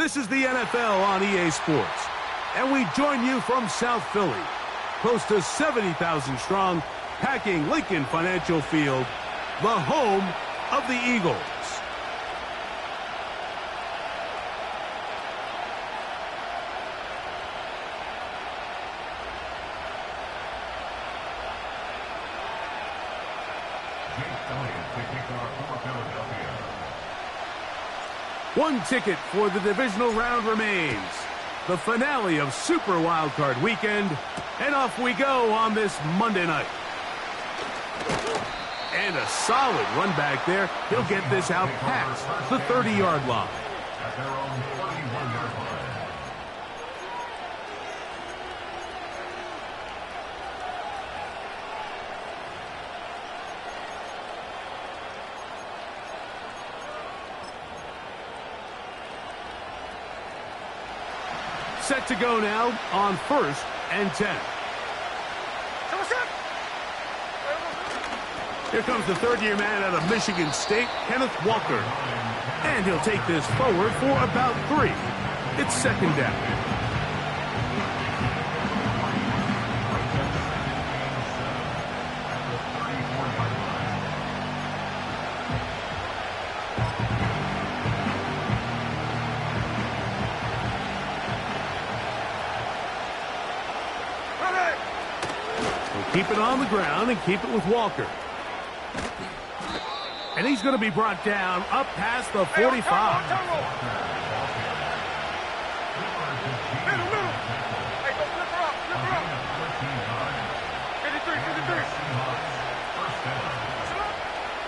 This is the NFL on EA Sports, and we join you from South Philly, close to 70,000 strong, packing Lincoln Financial Field, the home of the Eagles. One ticket for the divisional round remains. The finale of Super Wildcard Weekend. And off we go on this Monday night. And a solid run back there. He'll get this out past the 30-yard line. At their own 31-yard line. Set to go now on 1st and 10. Here comes the third-year man out of Michigan State, Kenneth Walker. And he'll take this forward for about 3. It's 2nd down. Keep it on the ground and keep it with Walker. And he's going to be brought down up past the 45.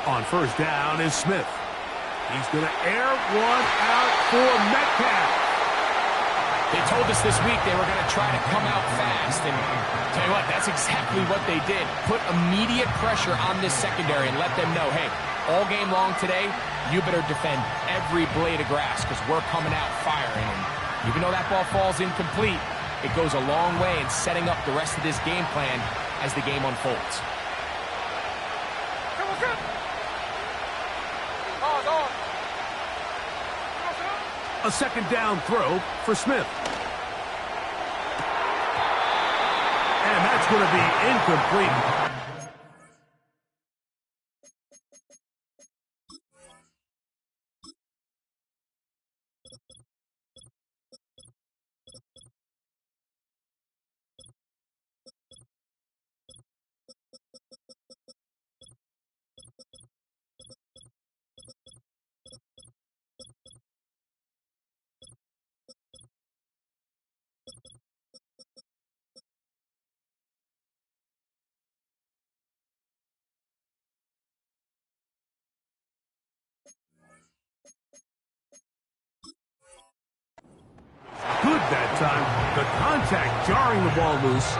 On 1st down is Smith. He's going to air one out for Metcalf. They told us this week they were going to try to come out fast, and tell you what, that's exactly what they did. Put immediate pressure on this secondary and let them know, hey, all game long today, you better defend every blade of grass because we're coming out firing. And even though that ball falls incomplete, it goes a long way in setting up the rest of this game plan as the game unfolds. A 2nd down throw for Smith. And that's going to be incomplete. Good that time. The contact jarring the ball loose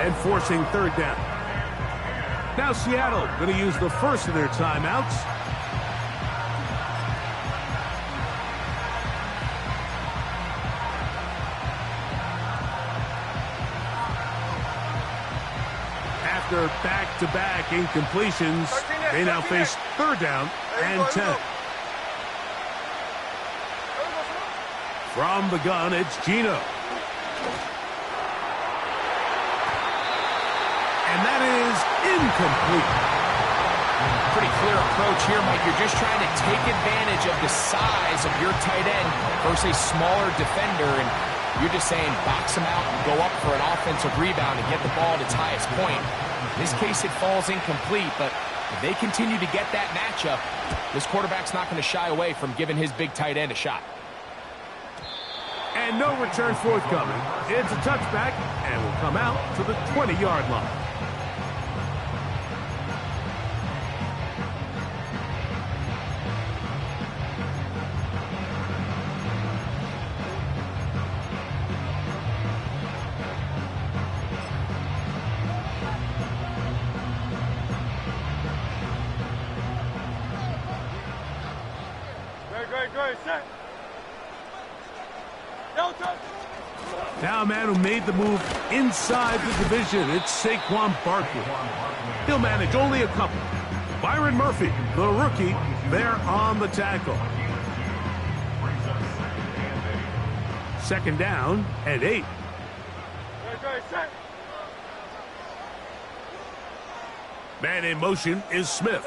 and forcing 3rd down. Now Seattle going to use the first of their timeouts. After back-to-back incompletions, they now face 3rd down and 10. From the gun, it's Gino. And that is incomplete. Pretty clear approach here, Mike. You're just trying to take advantage of the size of your tight end versus a smaller defender, and you're just saying box him out and go up for an offensive rebound and get the ball at its highest point. In this case, it falls incomplete, but if they continue to get that matchup, this quarterback's not going to shy away from giving his big tight end a shot. And no return forthcoming. It's a touchback, and will come out to the 20-yard line. Great, set. Now a man who made the move inside the division, it's Saquon Barkley. He'll manage only a couple. Byron Murphy, the rookie, there on the tackle. second down and 8. Man in motion is Smith.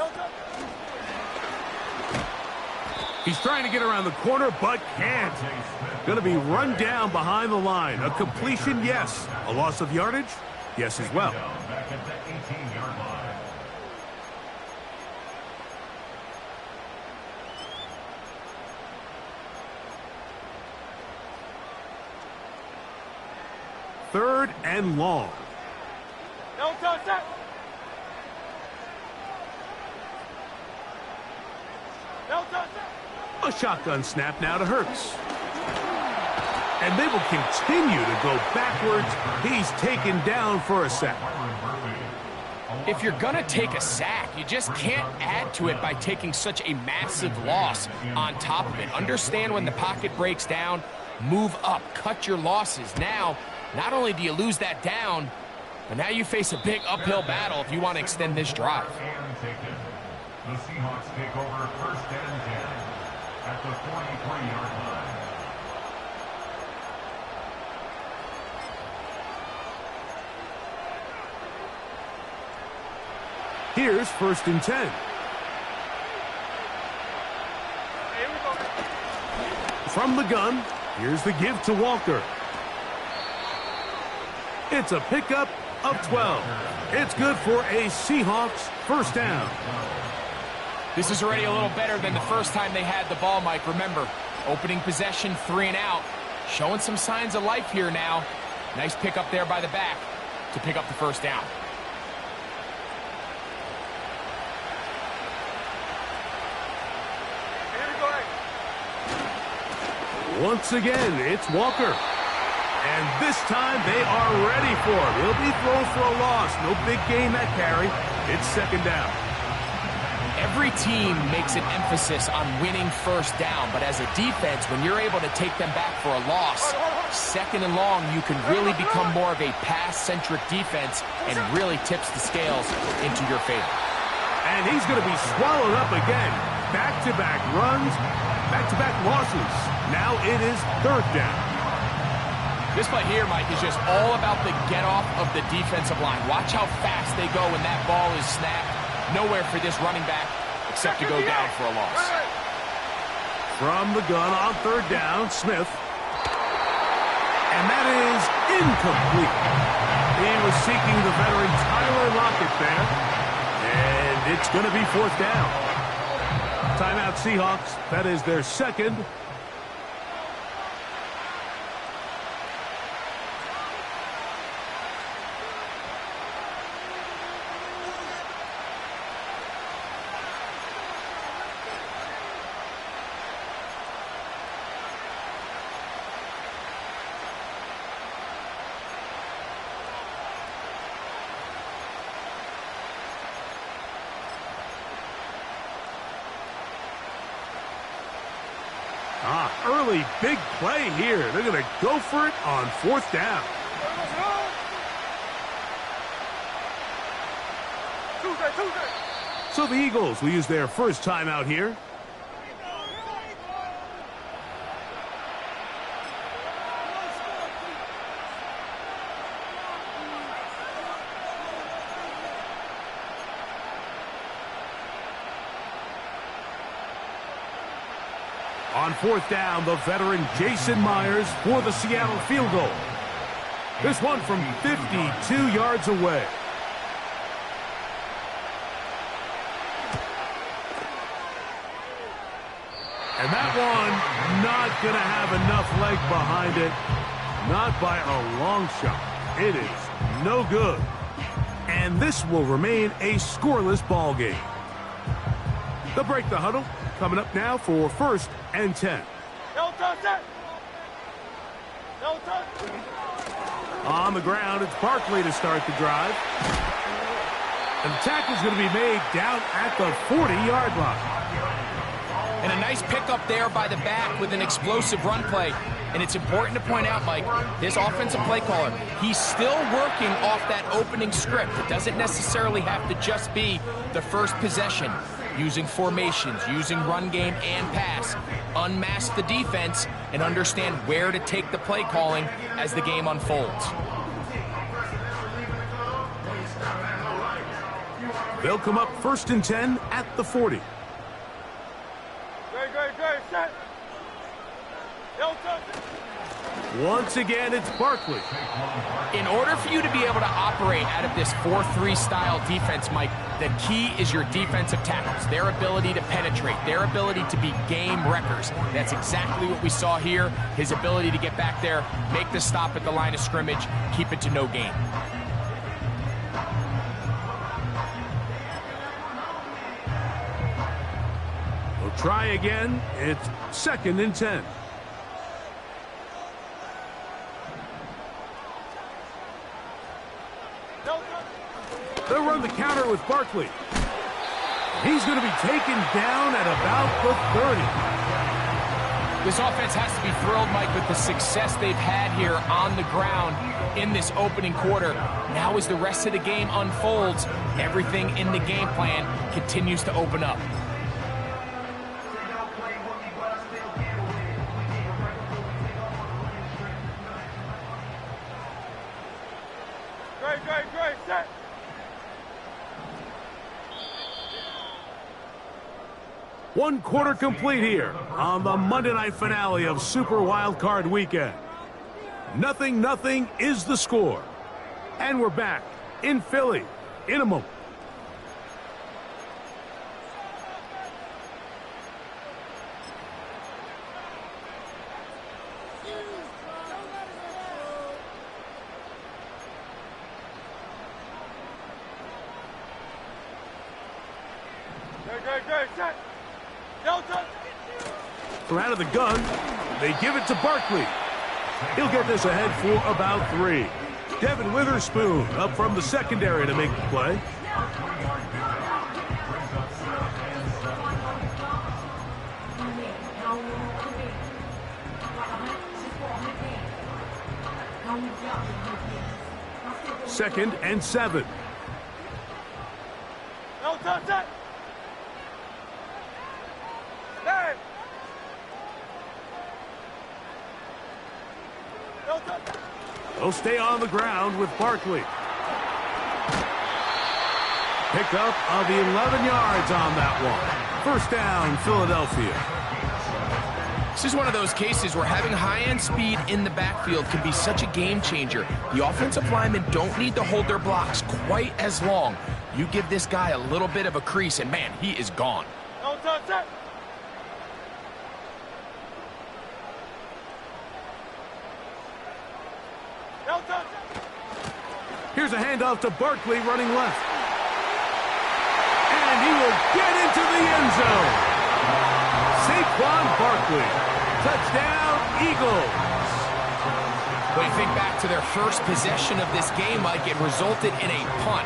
He's trying to get around the corner, but can't. Going to be run down behind the line. A completion, yes. A loss of yardage, yes as well. Back at the 18-yard line. Third and long. No touchdown. No touchdown. A shotgun snap now to Hurts. And they will continue to go backwards. He's taken down for a sack. If you're going to take a sack, you just can't add to it by taking such a massive loss on top of it. Understand when the pocket breaks down, move up, cut your losses. Now, not only do you lose that down, but now you face a big uphill battle if you want to extend this drive. The Seahawks take over first and 10 at the 43-yard line. Here's first and 10. From the gun, here's the give to Walker. It's a pickup of 12. It's good for a Seahawks first down. This is already a little better than the first time they had the ball, Mike. Remember, opening possession, 3 and out. Showing some signs of life here now. Nice pickup there by the back to pick up the first down. Once again, it's Walker. And this time they are ready for him. He'll be thrown for a loss. No big gain that carry. It's second down. Every team makes an emphasis on winning first down, but as a defense, when you're able to take them back for a loss, second and long, you can really become more of a pass-centric defense and really tips the scales into your favor. And he's going to be swallowed up again. Back-to-back runs, back-to-back losses. Now it is third down. This play here, Mike, is just all about the get-off of the defensive line. Watch how fast they go when that ball is snapped. Nowhere for this running back except to go down for a loss. From the gun on third down, Smith. And that is incomplete. He was seeking the veteran Tyler Lockett there. And it's going to be fourth down. Timeout Seahawks. That is their second. Early big play here. They're going to go for it on fourth down. So the Eagles will use their first timeout here. On fourth down, the veteran Jason Myers for the Seattle field goal. This one from 52 yards away. And that one not going to have enough leg behind it. Not by a long shot. It is no good. And this will remain a scoreless ball game. They'll break the huddle. Coming up now for first and 10. No touchdown. No touchdown. On the ground, it's Barkley to start the drive. And the tackle's going to be made down at the 40-yard line. And a nice pickup there by the back with an explosive run play. And it's important to point out, Mike, this offensive play caller, he's still working off that opening script. It doesn't necessarily have to just be the first possession. using formations, using run game and pass. Unmask the defense and understand where to take the play calling as the game unfolds. They'll come up 1st and 10 at the 40. Great, set. No touch. Once again, it's Barkley. In order for you to be able to operate out of this 4-3 style defense, Mike, the key is your defensive tackles, their ability to penetrate, their ability to be game wreckers. That's exactly what we saw here, his ability to get back there, make the stop at the line of scrimmage, keep it to no gain. We'll try again. It's 2nd and 10. They'll run the counter with Barkley. He's going to be taken down at about the 30. This offense has to be thrilled, Mike, with the success they've had here on the ground in this opening quarter. Now as the rest of the game unfolds, everything in the game plan continues to open up. Great, set. One quarter complete here on the Monday night finale of Super Wildcard Weekend. 0-0 is the score. And we're back in Philly in a moment. Great, set. No touch. From out of the gun, they give it to Barkley. He'll get this ahead for about 3. Devin Witherspoon up from the secondary to make the play. Second and 7. No touch, set. Hey. No touch. They'll stay on the ground with Barkley. Pick up of 11 yards on that one. 1st down, Philadelphia. This is one of those cases where having high-end speed in the backfield can be such a game changer. The offensive linemen don't need to hold their blocks quite as long. You give this guy a little bit of a crease, and man, he is gone. No touch, set. No touch. Here's a handoff to Barkley running left. And he will get into the end zone. Saquon Barkley. Touchdown, Eagles. When you think back to their first possession of this game, Mike, it resulted in a punt.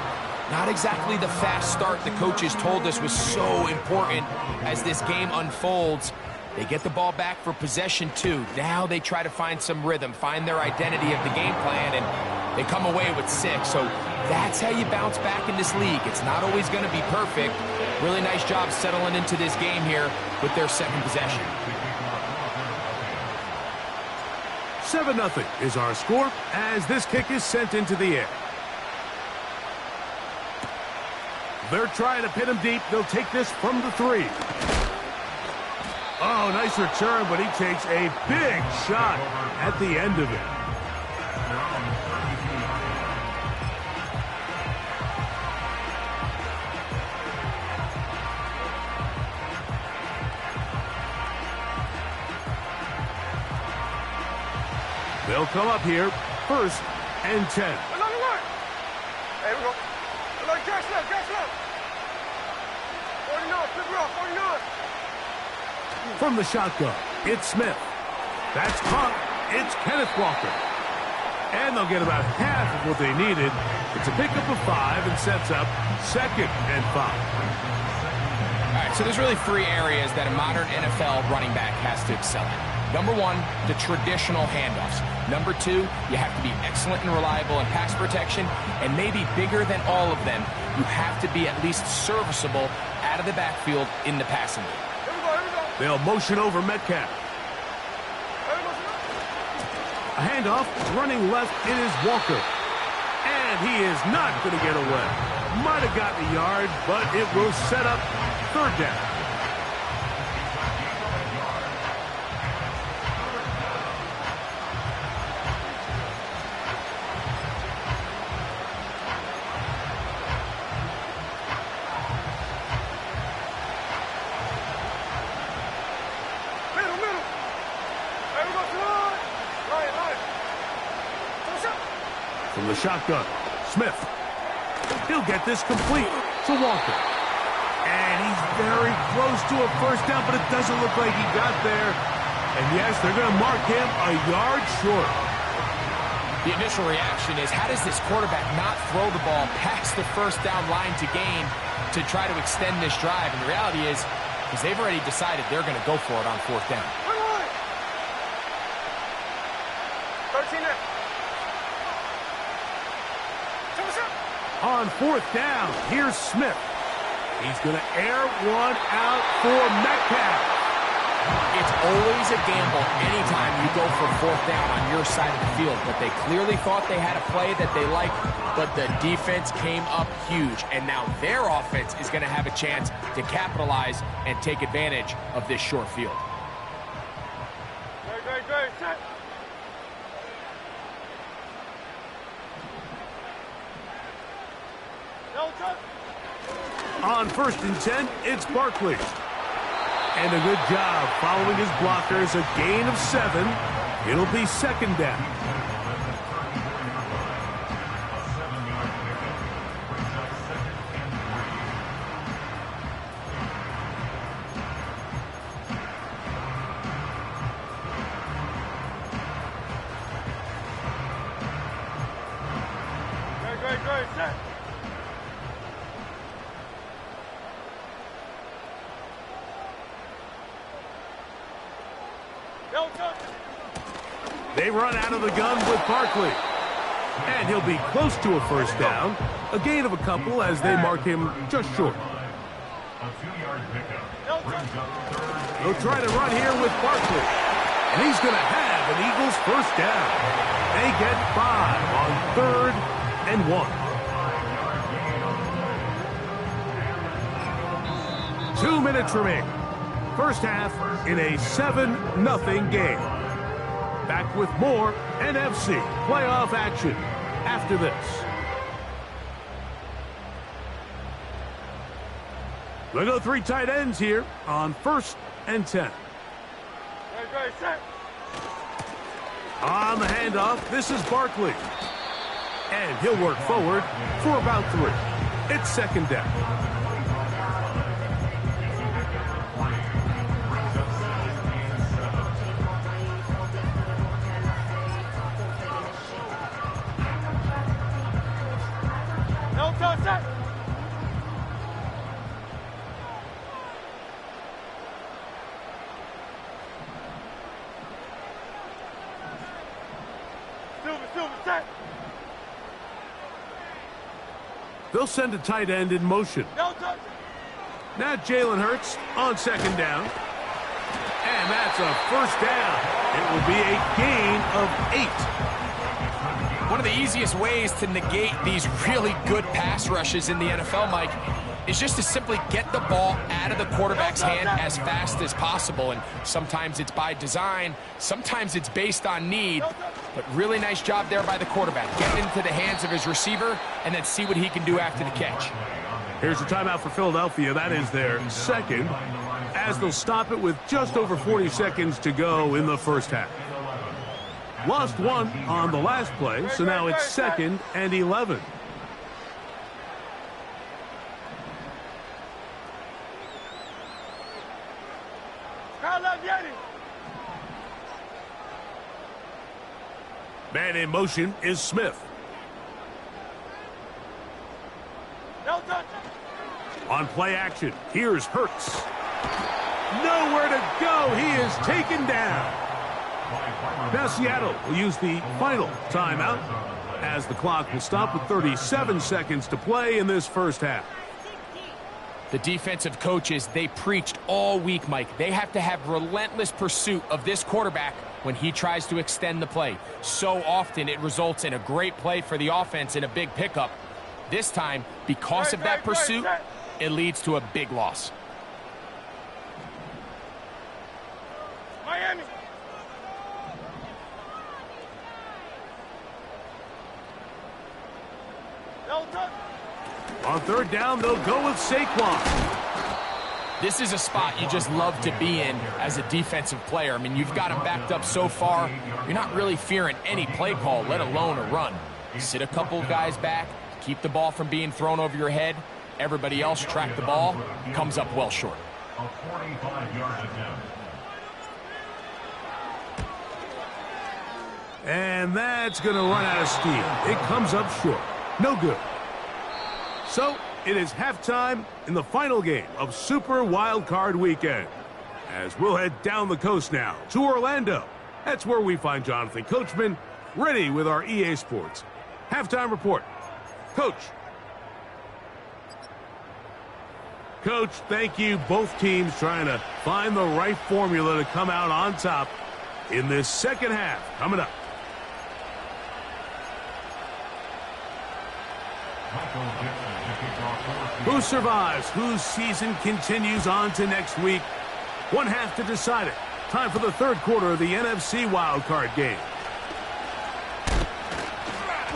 Not exactly the fast start the coaches told us was so important as this game unfolds. They get the ball back for possession 2. Now they try to find some rhythm, find their identity of the game plan, and they come away with 6. So that's how you bounce back in this league. It's not always going to be perfect. Really nice job settling into this game here with their 2nd possession. 7-0 is our score as this kick is sent into the air. They're trying to pin him deep. They'll take this from the 3. Oh, nice return, but he takes a big shot at the end of it. They'll come up here, 1st and 10. Another one. Hey, we go. Like, catch left. 49, flip it off, 49. From the shotgun, it's Smith. That's caught. It's Kenneth Walker. And they'll get about half of what they needed. It's a pickup of 5 and sets up 2nd and 5. All right, so there's really 3 areas that a modern NFL running back has to excel in. Number one, the traditional handoffs. Number two, you have to be excellent and reliable in pass protection, and maybe bigger than all of them, you have to be at least serviceable out of the backfield in the passing game. They'll motion over Metcalf. A handoff, running left, it is Walker. And he is not going to get away. Might have gotten a yard, but it will set up third down. From the shotgun, Smith. He'll get this complete to Walker. And he's very close to a first down, but it doesn't look like he got there. And yes, they're going to mark him a yard short. The initial reaction is, how does this quarterback not throw the ball past the first down line to gain to try to extend this drive? And the reality is, because they've already decided they're going to go for it on fourth down. 13 there. On fourth down, here's Smith. He's going to air one out for Metcalf. It's always a gamble anytime you go for fourth down on your side of the field, but they clearly thought they had a play that they liked, but the defense came up huge, and now their offense is going to have a chance to capitalize and take advantage of this short field. Great. Set. On 1st and 10, it's Barkley. And a good job following his blockers, a gain of 7. It'll be second down. Great. Set. They run out of the gun with Barkley. And he'll be close to a first down. A gain of a couple as they mark him just short. A 2-yard pickup brings up third. They'll try to run here with Barkley. And he's going to have an Eagles first down. They get 5 on 3rd and 1. 2 minutes remaining. First half in a 7-0 game. Back with more NFC playoff action after this. We'll go 3 tight ends here on 1st and 10. Great. Set. On the handoff, this is Barkley. And he'll work forward for about 3. It's second down. Set. Silver, set. They'll send a tight end in motion. No touch. Now Jalen Hurts on second down. And that's a first down. It will be a gain of 8. One of the easiest ways to negate these really good pass rushes in the NFL, Mike, is just to simply get the ball out of the quarterback's hand as fast as possible. And sometimes it's by design, sometimes it's based on need. But really nice job there by the quarterback. Get into the hands of his receiver and then see what he can do after the catch. Here's a timeout for Philadelphia. That is their second, as they'll stop it with just over 40 seconds to go in the first half. Lost 1 on the last play, so now it's 2nd and 11. Man in motion is Smith. On play action, here's Hurts. Nowhere to go. He is taken down. Now Seattle will use the final timeout as the clock will stop with 37 seconds to play in this first half. The defensive coaches, they preached all week, Mike. They have to have relentless pursuit of this quarterback when he tries to extend the play. So often it results in a great play for the offense and a big pickup. This time, because of that pursuit, it leads to a big loss. Miami. Delta. On third down, they'll go with Saquon. This is a spot you just love to be in as a defensive player. I mean, you've got him backed up so far, you're not really fearing any play call, let alone a run. Sit a couple of guys back, keep the ball from being thrown over your head. Everybody else track the ball, comes up well short. A 45-yard attempt. And that's going to run out of steam. It comes up short. No good. So, it is halftime in the final game of Super Wild Card Weekend. As we'll head down the coast now to Orlando. That's where we find Jonathan Coachman ready with our EA Sports halftime report. Coach. Coach, thank you. Both teams trying to find the right formula to come out on top in this second half coming up. Who survives? Whose season continues on to next week? One half to decide it. Time for the third quarter of the NFC wildcard game.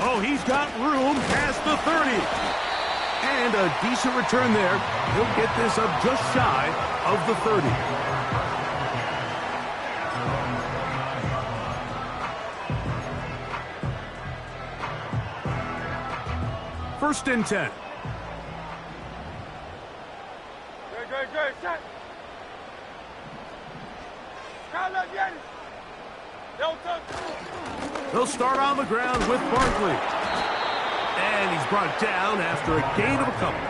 Oh, he's got room past the 30. And a decent return there. He'll get this up just shy of the 30. First and 10. Good, set. Delta. They'll start on the ground with Barkley. And he's brought down after a gain of a couple.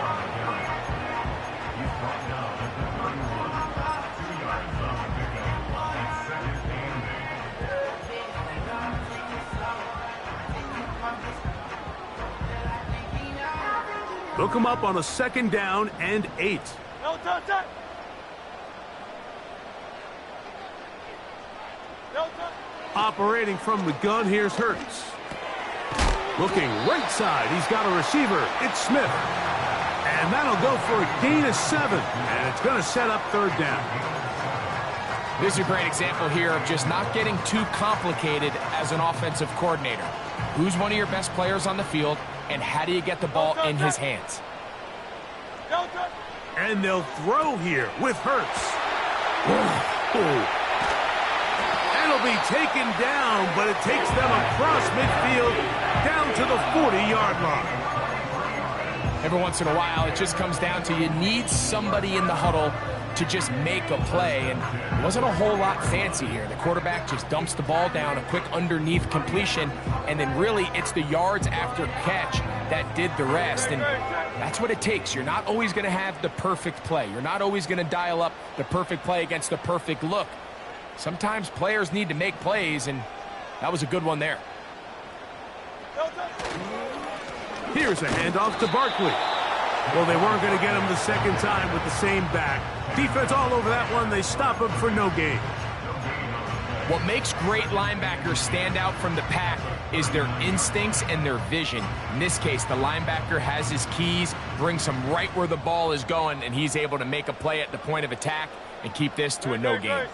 They'll come up on a second down and 8. Delta. Operating from the gun, here's Hurts. Looking right side, he's got a receiver. It's Smith. And that'll go for a gain of 7. And it's going to set up third down. This is a great example here of just not getting too complicated as an offensive coordinator. Who's one of your best players on the field, and how do you get the ball in his hands? And they'll throw here with Hurts. Oh. It'll be taken down, but it takes them across midfield down to the 40-yard line. Every once in a while, it just comes down to you need somebody in the huddle to just make a play, and it wasn't a whole lot fancy here. The quarterback just dumps the ball down, a quick underneath completion, and then really it's the yards after catch that did the rest, and that's what it takes. You're not always going to have the perfect play. You're not always going to dial up the perfect play against the perfect look. Sometimes players need to make plays, and that was a good one there. Here's a handoff to Barkley. Well, they weren't going to get him the second time with the same back. Defense all over that one. They stop him for no gain. What makes great linebackers stand out from the pack is their instincts and their vision. In this case, the linebacker has his keys, brings him right where the ball is going, and he's able to make a play at the point of attack and keep this to a no gain.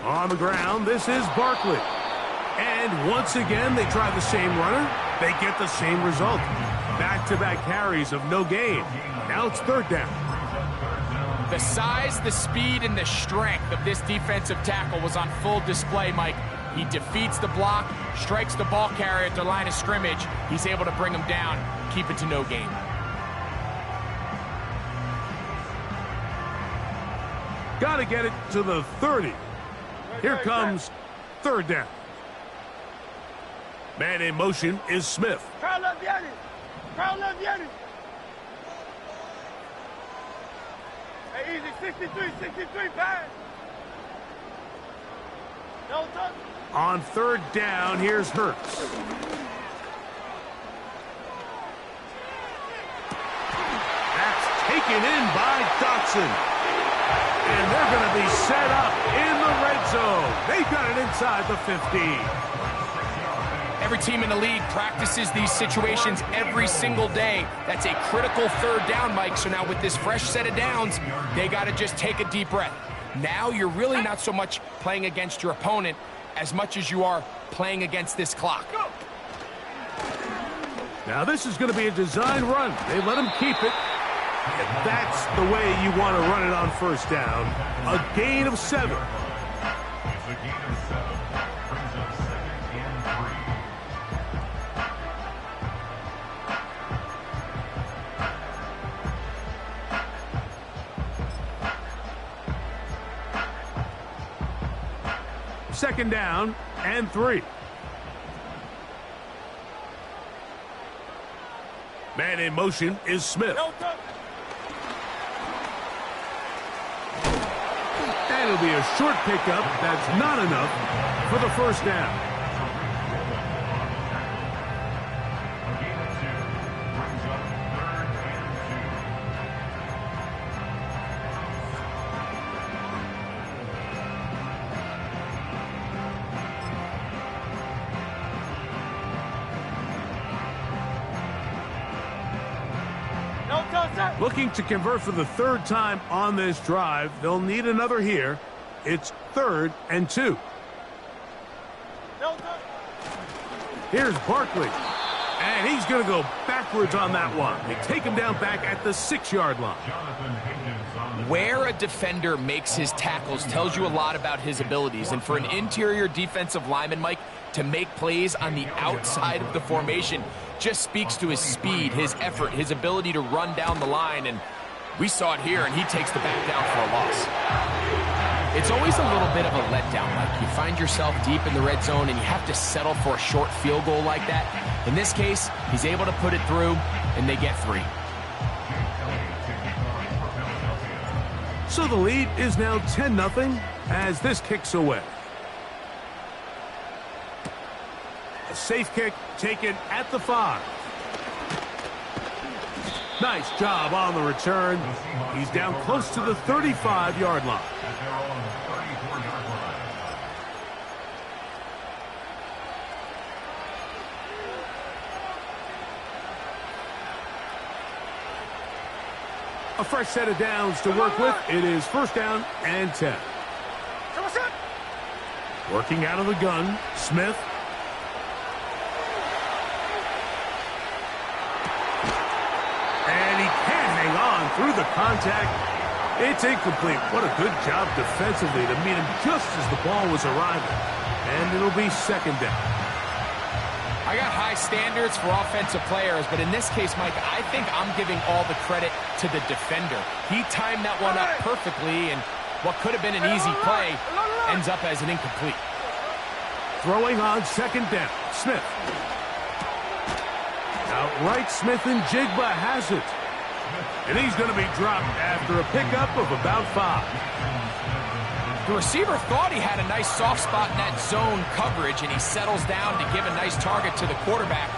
On the ground, this is Barkley. And once again, they try the same runner. They get the same result. Back-to-back carries of no gain. Now it's third down. The size, the speed, and the strength of this defensive tackle was on full display, Mike. He defeats the block, strikes the ball carrier at the line of scrimmage. He's able to bring him down, keep it to no gain. Got to get it to the 30. Here comes third down. Man in motion is Smith. Crowd left Yanni. Crowd left Yanni. Hey, easy. 63, pass. No touch. On third down, here's Hurts. That's taken in by Dotson. And they're going to be set up in the red zone. They've got it inside the 15. Every team in the league practices these situations every single day. That's a critical third down, Mike. So now with this fresh set of downs, they got to just take a deep breath. Now you're really not so much playing against your opponent as much as you are playing against this clock. Now this is going to be a design run. They let him keep it. And that's the way you want to run it on first down. A gain of 7. It's a gain of 7. Brings up 2nd and 3. Second down and 3. Man in motion is Smith. And it'll be a short pickup. That's not enough for the first down. A gain of 2. Brings up 3rd and 2. Looking to convert for the 3rd time on this drive. They'll need another here. It's 3rd and 2. Here's Barkley. And he's going to go backwards on that one. They take him down back at the 6-yard line. Where a defender makes his tackles tells you a lot about his abilities. And for an interior defensive lineman, Mike, to make plays on the outside of the formation just speaks to his speed, his effort, his ability to run down the line. And we saw it here, and he takes the back down for a loss. It's always a little bit of a letdown. Like you find yourself deep in the red zone, and you have to settle for a short field goal like that. In this case, he's able to put it through, and they get 3. So the lead is now 10-0 as this kicks away. A safe kick taken at the 5. Nice job on the return. He's down close to the 35-yard line. At their own 34-yard line. A fresh set of downs to work with. It is 1st down and 10. Working out of the gun, Smith. And he can't hang on through the contact. It's incomplete. What a good job defensively to meet him just as the ball was arriving. And it'll be 2nd down. I got high standards for offensive players, but in this case, Mike, I think I'm giving all the credit to the defender. He timed that one up perfectly, and what could have been an easy play ends up as an incomplete. Throwing on 2nd down, Smith. Outright Smith and Jigba has it. And he's going to be dropped after a pickup of about 5. The receiver thought he had a nice soft spot in that zone coverage, and he settles down to give a nice target to the quarterback.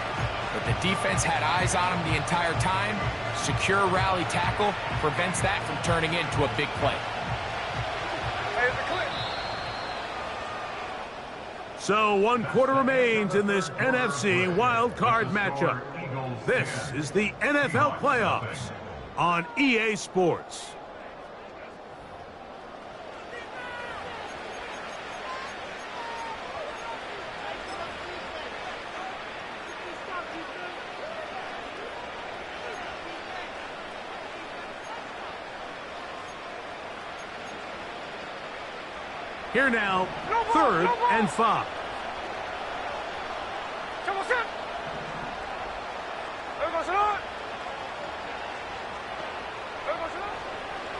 But the defense had eyes on him the entire time. Secure rally tackle prevents that from turning into a big play. So 1 quarter remains in this NFC wild card matchup. This is the NFL playoffs on EA Sports. Here now, 3rd and 5.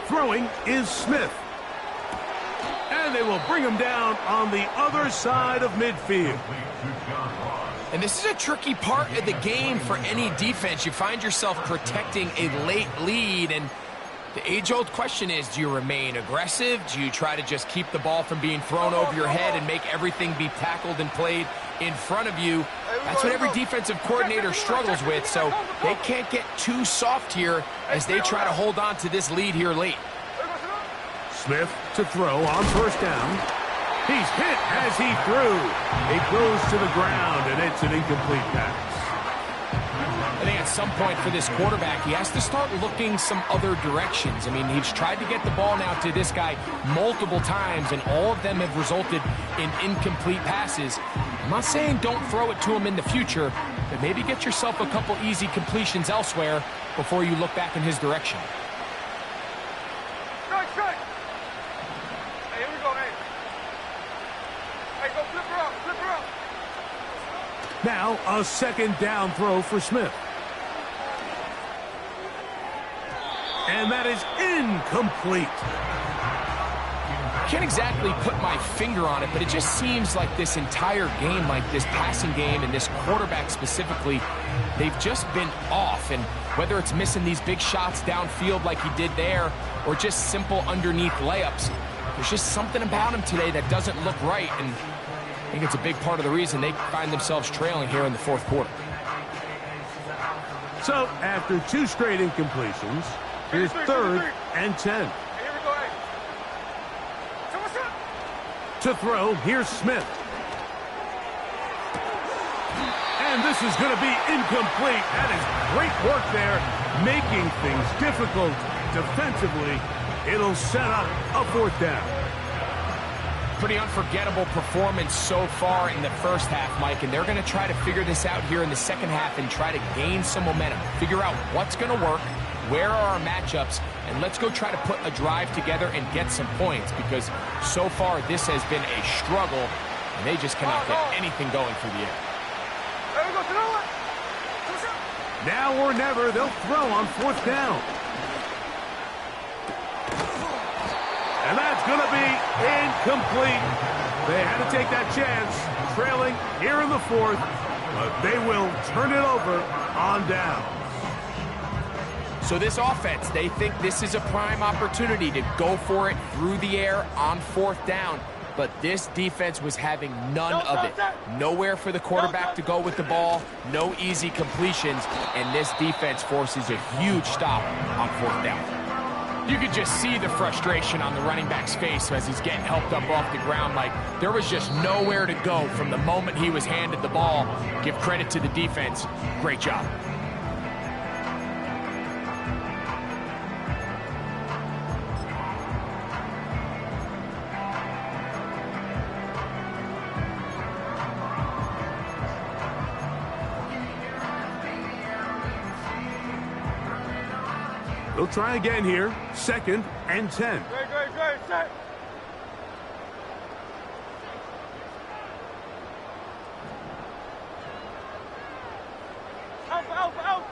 Throwing is Smith. And they will bring him down on the other side of midfield. And this is a tricky part of the game for any defense. You find yourself protecting a late lead, and the age-old question is, do you remain aggressive? Do you try to just keep the ball from being thrown over your head and make everything be tackled and played in front of you? That's what every defensive coordinator struggles with, so they can't get too soft here as they try to hold on to this lead here late. Smith to throw on first down. He's hit as he threw. It goes to the ground, and it's an incomplete pass. I think at some point for this quarterback, he has to start looking some other directions. I mean, he's tried to get the ball now to this guy multiple times, and all of them have resulted in incomplete passes. I'm not saying don't throw it to him in the future, but maybe get yourself a couple easy completions elsewhere before you look back in his direction. Strike, strike. Hey, here we go, hey. Hey, go flip her up, flip her up. Now a second down throw for Smith. And that is incomplete. Can't exactly put my finger on it, but it just seems like this entire game, like this passing game and this quarterback specifically, they've just been off. And whether it's missing these big shots downfield like he did there or just simple underneath layups, there's just something about him today that doesn't look right. And I think it's a big part of the reason they find themselves trailing here in the fourth quarter. So after two straight incompletions, here's 3rd and 10. To throw, here's Smith. And this is going to be incomplete. That is great work there, making things difficult defensively. It'll set up a 4th down. Pretty unforgettable performance so far in the first half, Mike, and they're going to try to figure this out here in the second half and try to gain some momentum, figure out what's going to work, where are our matchups, and let's go try to put a drive together and get some points, because so far this has been a struggle, and they just cannot get anything going through the air. Now or never, they'll throw on 4th down. And that's going to be incomplete. They had to take that chance, trailing here in the 4th, but they will turn it over on down. So this offense, they think this is a prime opportunity to go for it through the air on 4th down. But this defense was having none of it. Nowhere for the quarterback to go with the ball, no easy completions, and this defense forces a huge stop on 4th down. You could just see the frustration on the running back's face as he's getting helped up off the ground. Like, there was just nowhere to go from the moment he was handed the ball. Give credit to the defense. Great job. They'll try again here. 2nd and 10. Great, set. Alpha.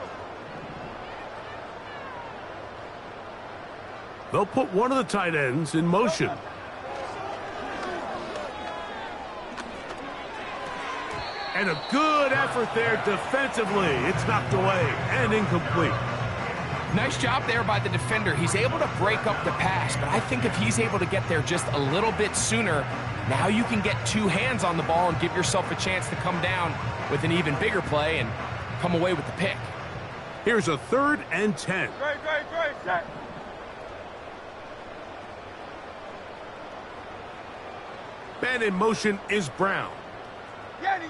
They'll put one of the tight ends in motion. And a good effort there defensively. It's knocked away and incomplete. Nice job there by the defender. He's able to break up the pass, but I think if he's able to get there just a little bit sooner, now you can get 2 hands on the ball and give yourself a chance to come down with an even bigger play and come away with the pick. Here's a 3rd and 10. Great, set. Man in motion is Brown. Yanni.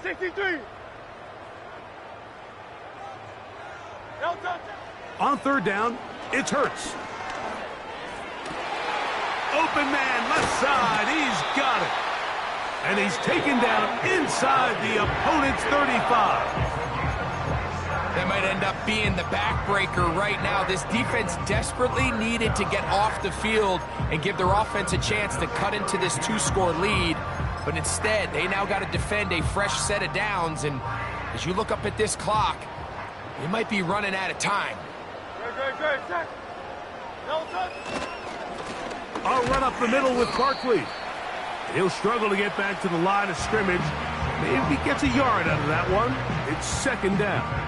63. On 3rd down, it's Hurts. Open man, left side, he's got it. And he's taken down inside the opponent's 35. That might end up being the backbreaker right now. This defense desperately needed to get off the field and give their offense a chance to cut into this 2-score lead. But instead, they now got to defend a fresh set of downs. And as you look up at this clock, they might be running out of time. Great, set. A run up the middle with Barkley. He'll struggle to get back to the line of scrimmage. Maybe he gets a yard out of that one. It's second down.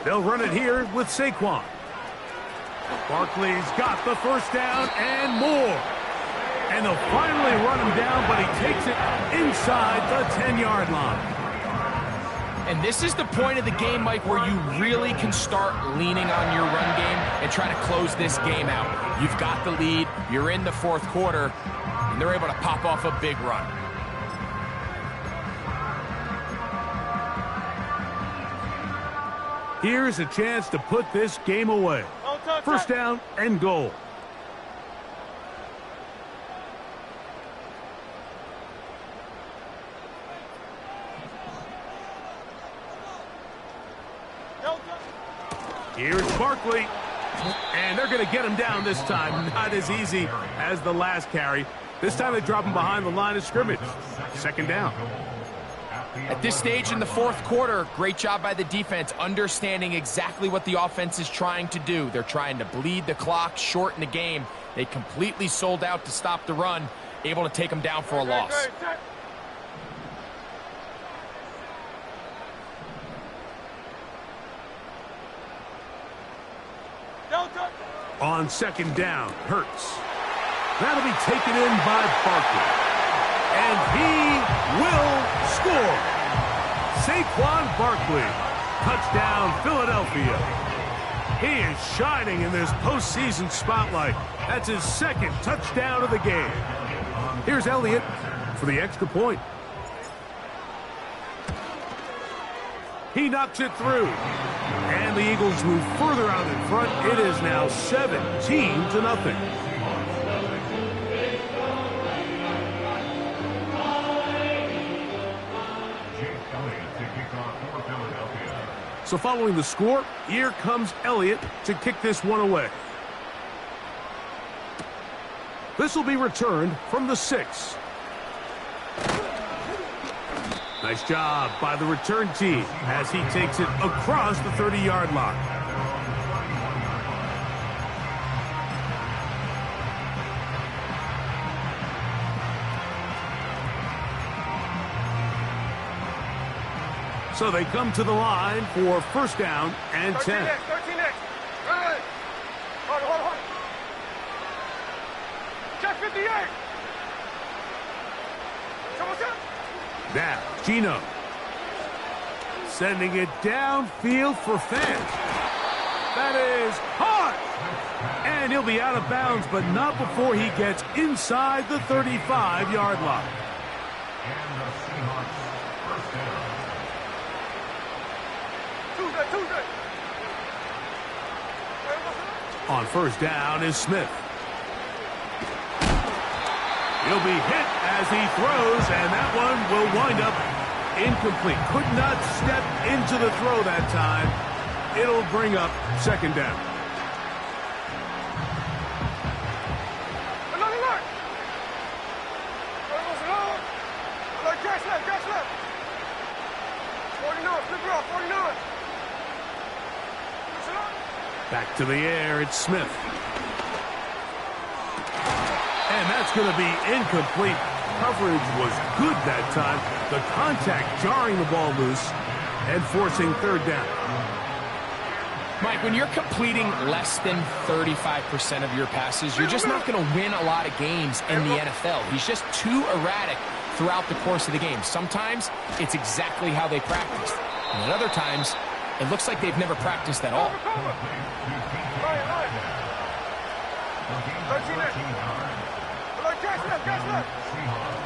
They'll run it here with Saquon. Barkley's got the first down and more. And they'll finally run him down, but he takes it inside the 10-yard line. And this is the point of the game, Mike, where you really can start leaning on your run game and try to close this game out. You've got the lead, you're in the fourth quarter, and they're able to pop off a big run. Here's a chance to put this game away. First down and goal. Here's Barkley. And they're going to get him down this time. Not as easy as the last carry. This time they drop him behind the line of scrimmage. Second down. At this stage in the fourth quarter, great job by the defense, understanding exactly what the offense is trying to do. They're trying to bleed the clock, shorten the game. They completely sold out to stop the run, able to take them down for a loss. On second down, Hurts. That'll be taken in by Barkley. And he will score. Saquon Barkley. Touchdown, Philadelphia. He is shining in this postseason spotlight. That's his second touchdown of the game. Here's Elliott for the extra point. He knocks it through. And the Eagles move further out in front. It is now 17-0. So following the score, here comes Elliott to kick this one away. This will be returned from the 6. Nice job by the return team as he takes it across the 30-yard line. So they come to the line for first down and 10. 13 next. Run. Hold. Check 58. Someone's up. Now, Gino. Sending it downfield for fans. That is hard. And he'll be out of bounds, but not before he gets inside the 35-yard line. And the Seahawks first down. Tuesday. On first down is Smith. He'll be hit as he throws, and that one will wind up incomplete. Could not step into the throw that time. It'll bring up second down. Another look. Catch left. 49, flip it off, 49. Back to the air, it's Smith. And that's going to be incomplete. Coverage was good that time. The contact jarring the ball loose and forcing third down. Mike, when you're completing less than 35% of your passes, you're just not going to win a lot of games in the NFL. He's just too erratic throughout the course of the game. Sometimes it's exactly how they practiced. And at other times, it looks like they've never practiced at all.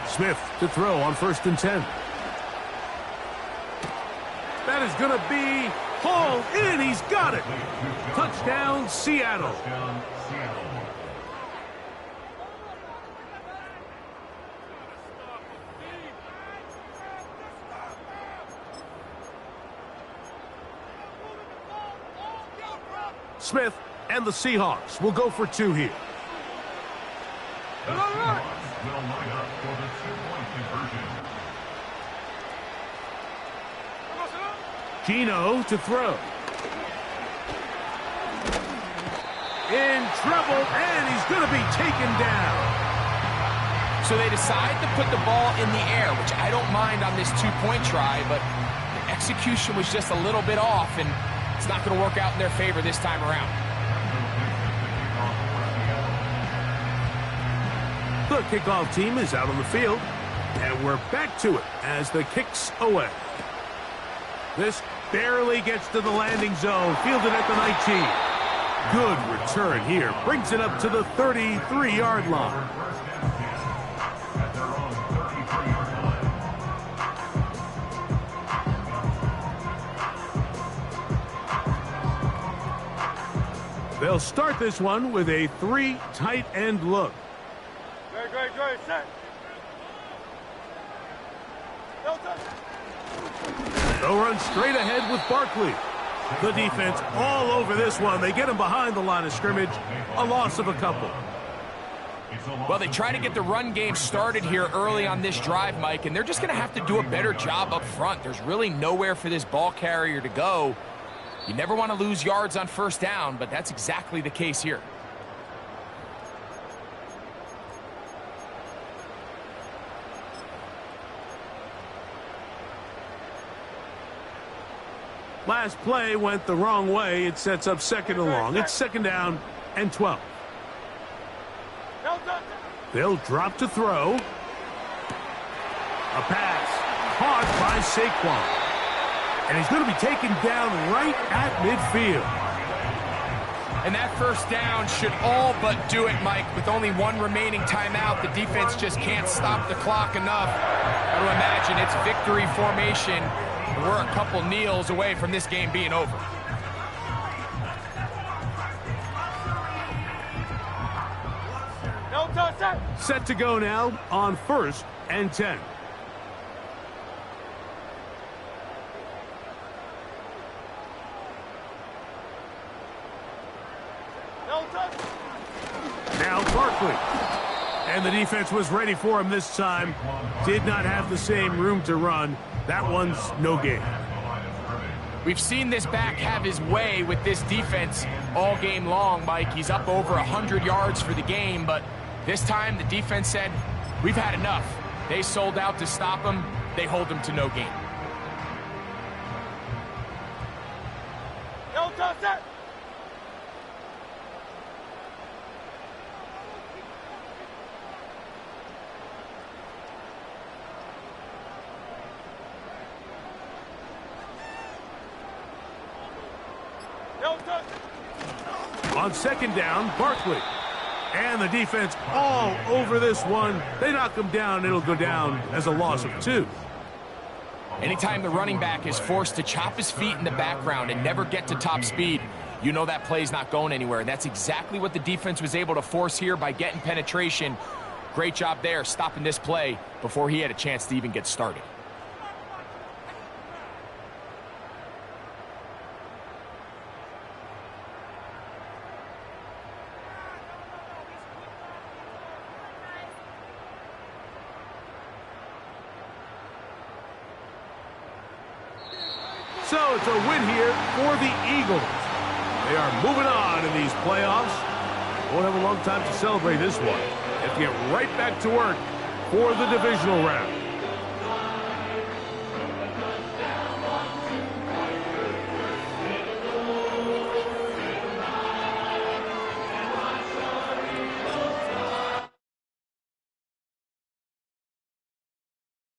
Smith to throw on first and 10. That is going to be hauled in. He's got it. Touchdown, Seattle. Smith and the Seahawks will go for 2 here. The Seahawks will line up for the 2-point conversion. Gino to throw. In trouble, and he's going to be taken down. So they decide to put the ball in the air, which I don't mind on this 2-point try, but the execution was just a little bit off, and it's not going to work out in their favor this time around. The kickoff team is out on the field, and we're back to it as the kick's away. This barely gets to the landing zone, fielded at the 19. Good return here, brings it up to the 33-yard line. At their own 33-yard line. They'll start this one with a 3 tight end look. Great, set. They'll run straight ahead with Barkley. The defense all over this one. They get him behind the line of scrimmage. A loss of a couple. Well, they try to get the run game started here early on this drive, Mike, and they're just going to have to do a better job up front. There's really nowhere for this ball carrier to go. You never want to lose yards on first down, but that's exactly the case here. Last play went the wrong way. It sets up 2nd and long. It's 2nd down and 12. They'll drop to throw. A pass caught by Saquon. And he's going to be taken down right at midfield. And that first down should all but do it, Mike. With only 1 remaining timeout, the defense just can't stop the clock enough. I would imagine it's victory formation. We're a couple kneels away from this game being over. Set to go now on 1st and 10. Now Barkley. And the defense was ready for him this time. Did not have the same room to run. That one's no gain. We've seen this back have his way with this defense all game long, Mike. He's up over 100 yards for the game, but this time the defense said, we've had enough. They sold out to stop him. They hold him to no gain. On 2nd down, Barkley. And the defense all over this one. They knock him down. It'll go down as a loss of 2. Anytime the running back is forced to chop his feet in the background and never get to top speed, you know that play's not going anywhere. And that's exactly what the defense was able to force here by getting penetration. Great job there, stopping this play before he had a chance to even get started. So it's a win here for the Eagles. They are moving on in these playoffs. Won't have a long time to celebrate this one. They have to get right back to work for the divisional round.